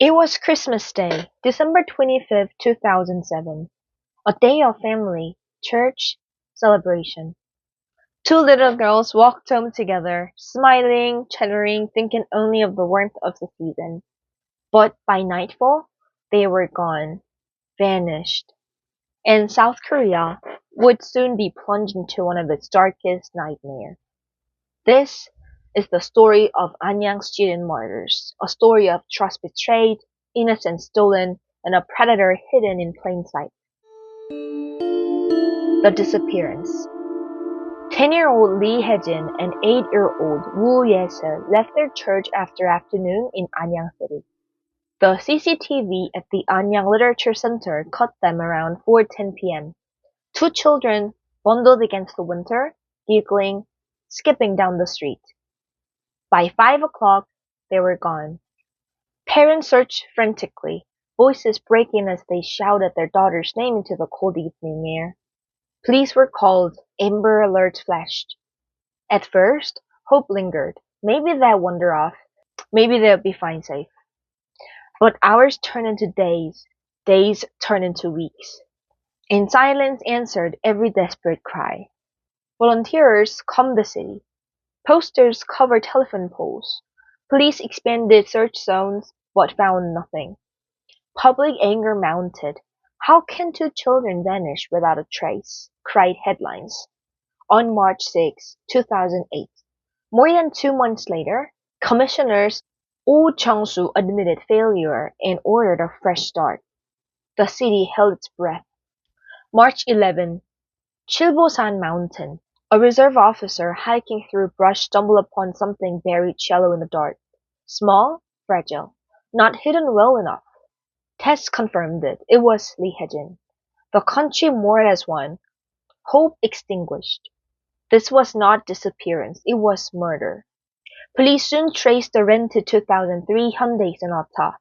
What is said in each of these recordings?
It was Christmas Day, December 25th, 2007, a day of family, church, celebration. Two little girls walked home together, smiling, chattering, thinking only of the warmth of the season. But by nightfall, they were gone, vanished, and South Korea would soon be plunged into one of its darkest nightmares. This is the story of Anyang student martyrs, a story of trust betrayed, innocence stolen, and a predator hidden in plain sight. The disappearance. 10-year-old Lee Hae-jin and 8-year-old Woo Ye-se left their church after afternoon in Anyang City. The CCTV at the Anyang Literature Center caught them around 4:10 p.m. Two children bundled against the winter, giggling, skipping down the street. By 5 o'clock, they were gone. Parents searched frantically, voices breaking as they shouted their daughter's name into the cold evening air. Police were called, Amber Alerts flashed. At first, hope lingered. Maybe they'd wander off. Maybe they'd be fine safe. But hours turned into days. Days turned into weeks. And silence answered every desperate cry. Volunteers combed the city. Posters covered telephone poles. Police expanded search zones, but found nothing. Public anger mounted. How can two children vanish without a trace? Cried headlines. On March 6, 2008, more than 2 months later, Commissioners Oh Chang-soo admitted failure and ordered a fresh start. The city held its breath. March 11, Chilbosan Mountain. A reserve officer hiking through brush stumbled upon something buried shallow in the dark. Small, fragile, not hidden well enough. Tests confirmed it. It was Lee Hae-jin. The country mourned as one. Hope extinguished. This was not disappearance. It was murder. Police soon traced the rented 2003 Hyundai Sonata.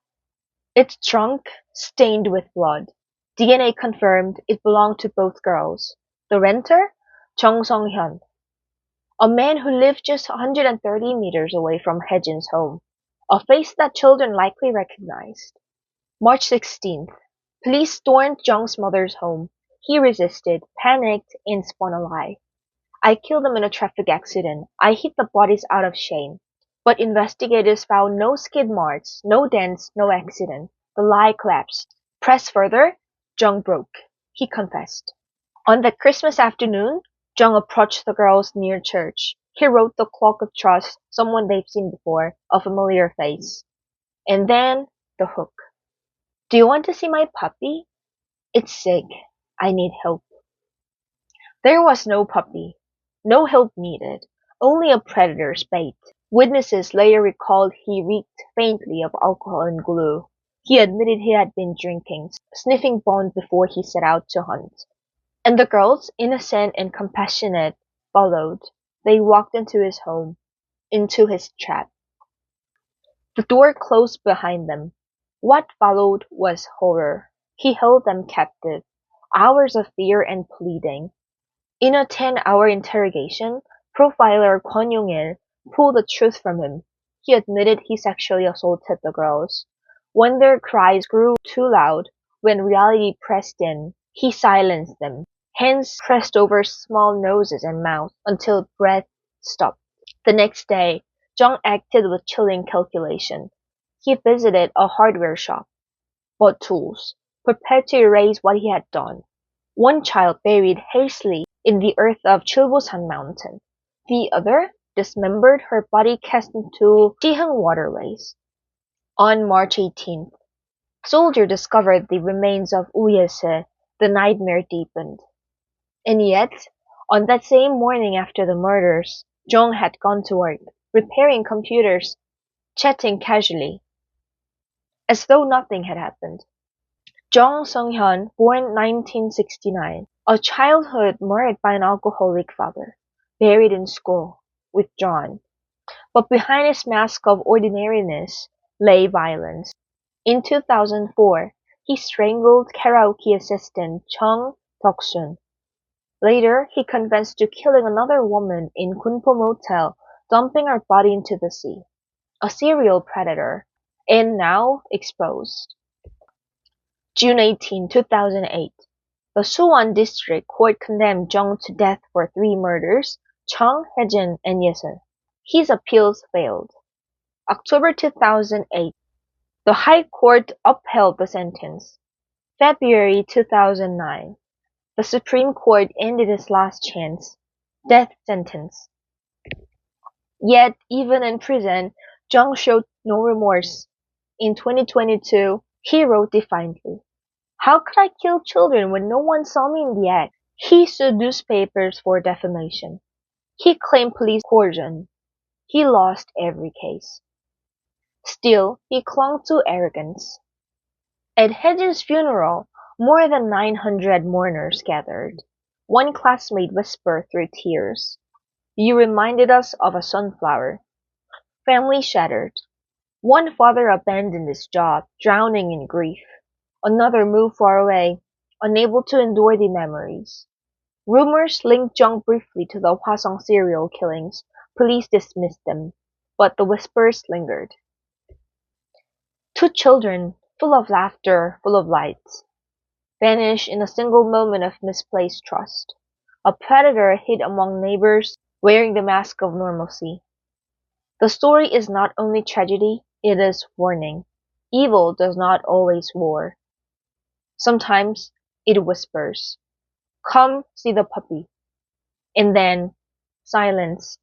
Its trunk stained with blood. DNA confirmed it belonged to both girls. The renter? Jung Sung-hyun, a man who lived just 130 meters away from Hae-jin's home, a face that children likely recognized. March 16th, police stormed Jung's mother's home. He resisted, panicked, and spun a lie. I killed him in a traffic accident. I hid the bodies out of shame. But investigators found no skid marks, no dents, no accident. The lie collapsed. Pressed further, Jung broke. He confessed. On that Christmas afternoon, Jung approached the girls near church. He wrote the clock of trust, someone they've seen before, a familiar face. And then, the hook. Do you want to see my puppy? It's sick. I need help. There was no puppy. No help needed. Only a predator's bait. Witnesses later recalled he reeked faintly of alcohol and glue. He admitted he had been drinking, sniffing bones before he set out to hunt. And the girls, innocent and compassionate, followed. They walked into his home, into his trap. The door closed behind them. What followed was horror. He held them captive. Hours of fear and pleading. In a 10-hour interrogation, profiler Kwon Yong-il pulled the truth from him. He admitted he sexually assaulted the girls. When their cries grew too loud, when reality pressed in, he silenced them. Hands pressed over small noses and mouths until breath stopped. The next day, Jung acted with chilling calculation. He visited a hardware shop, bought tools, prepared to erase what he had done. One child buried hastily in the earth of Chilbosan Mountain. The other dismembered, her body cast into Sihung waterways. On March 18th, soldier discovered the remains of Uyese. The nightmare deepened. And yet, on that same morning after the murders, Jung had gone to work, repairing computers, chatting casually, as though nothing had happened. Jung Sung-hyun, born 1969, a childhood marred by an alcoholic father, buried in school, withdrawn. But behind his mask of ordinariness lay violence. In 2004, he strangled karaoke assistant Chung Dok-sun. Later, he confessed to killing another woman in Gunpo Motel, dumping her body into the sea. A serial predator. and now exposed. June 18, 2008. The Suwon District Court condemned Jung to death for three murders, Chung, Haejin, and Yeseo. His appeals failed. October 2008. The High Court upheld the sentence. February 2009. The Supreme Court ended his last chance, death sentence. Yet, even in prison, Jung showed no remorse. In 2022, he wrote defiantly, "How could I kill children when no one saw me in the act?" He sued newspapers for defamation. He claimed police coercion. He lost every case. Still, he clung to arrogance. At Haejin's funeral, more than 900 mourners gathered. One classmate whispered through tears, "You reminded us of a sunflower." Family shattered. One father abandoned his job, drowning in grief. Another moved far away, unable to endure the memories. Rumors linked Jung briefly to the Hwasong serial killings. Police dismissed them, but the whispers lingered. Two children, full of laughter, full of lights, vanished in a single moment of misplaced trust. A predator hid among neighbors, wearing the mask of normalcy. The story is not only tragedy, it is warning. Evil does not always roar. Sometimes it whispers, "Come see the puppy." And then silence,